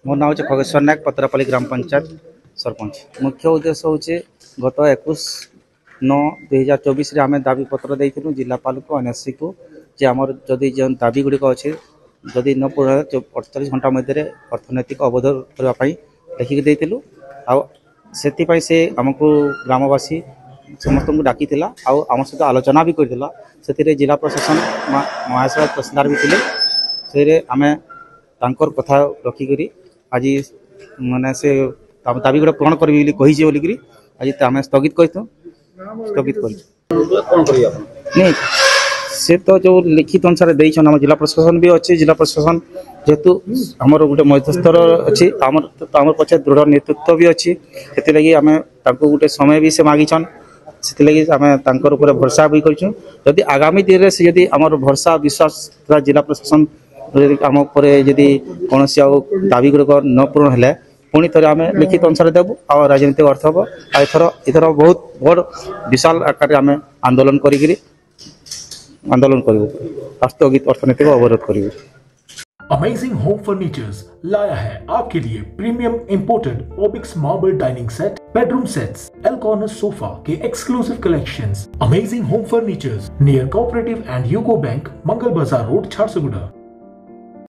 ମୋ ନାଁ ହେଉଛି ଖଗେଶ୍ୱର ନାୟକ, ପତ୍ରାପାଲି ଗ୍ରାମ ପଞ୍ଚାୟତ ସରପଞ୍ଚ। ମୁଖ୍ୟ ଉଦ୍ଦେଶ୍ୟ ହେଉଛି ଗତ 21/9/2024 ଆମେ ଦାବିପତ୍ର ଦେଇଥିଲୁ ଜିଲ୍ଲାପାଳକୁ ଏନ୍ଏସ୍ସିକୁ ଯେ ଆମର ଯଦି ଯେଉଁ ଦାବି ଗୁଡ଼ିକ ଅଛି ଯଦି ନ ପୂରଣ 48 ଘଣ୍ଟା ମଧ୍ୟରେ ଅର୍ଥନୈତିକ ଅବରୋଧ କରିବା ପାଇଁ ଲେଖିକି ଦେଇଥିଲୁ। ଆଉ ସେଥିପାଇଁ ସେ ଆମକୁ ଗ୍ରାମବାସୀ ସମସ୍ତଙ୍କୁ ଡାକିଥିଲା ଆଉ ଆମ ସହିତ ଆଲୋଚନା ବି କରିଥିଲା। ସେଥିରେ ଜିଲ୍ଲା ପ୍ରଶାସନ ମହାଶୟ ତହସିଲଦାର ବି ଥିଲେ। ସେଥିରେ ଆମେ ତାଙ୍କର କଥା ରଖିକରି ଆଜି ମାନେ ସେ ଦାବି ଗୁଡ଼ା ପୂରଣ କରିବି ବୋଲି କହିଛି ବୋଲିକିରି ଆଜି ଆମେ ସ୍ଥଗିତ କରିଛୁ। କ'ଣ କରିବେ ଆପଣ? ନାଇଁ ସେ ତ ଯେଉଁ ଲିଖିତ ଅନୁସାରେ ଦେଇଛନ୍ ଆମ ଜିଲ୍ଲା ପ୍ରଶାସନ ବି ଅଛି। ଜିଲ୍ଲା ପ୍ରଶାସନ ଯେହେତୁ ଆମର ଗୋଟେ ମଧ୍ୟସ୍ଥର ଅଛି, ଆମର ପଛେ ଦୃଢ଼ ନେତୃତ୍ୱ ବି ଅଛି। ସେଥିଲାଗି ଆମେ ତାଙ୍କୁ ଗୋଟେ ସମୟ ବି ସେ ମାଗିଛନ୍। ସେଥିଲାଗି ଆମେ ତାଙ୍କର ଉପରେ ଭରସା ବି କରିଛୁ। ଯଦି ଆଗାମୀ ଦିନରେ ସେ ଯଦି ଆମର ଭରସା ବିଶ୍ୱାସ ଜିଲ୍ଲା ପ୍ରଶାସନ ଯଦି ଆମ ଉପରେ ଯଦି କୌଣସି ଆଉ ଦାବି ଗୁଡ଼ିକ ନ ପୂରଣ ହେଲେ ପୁଣି ଥରେ ଆମେ ଲିଖିତ ଅନୁସାରେ ଦେବୁ ଆଉ ରାଜନୈତିକ ଅର୍ଥ ହେବ। ଆଉ ଏଥର ବହୁତ ବଡ଼ ବିଶାଳ ଆକାରରେ ଆମେ ଆନ୍ଦୋଳନ କରିବୁ ସ୍ଥଗିତ ଅର୍ଥନୈତିକ ଅବରୋଧ କରିବୁ। अमेजिंग होम फर्नीचर्स लाया है आपके लिए प्रीमियम इंपोर्टेड ओबिक्स marble dining set, bedroom sets, L corner sofa के exclusive collections. Amazing home furnitures near cooperative and UCO bank, Mangal Bazar road, Jharsuguda.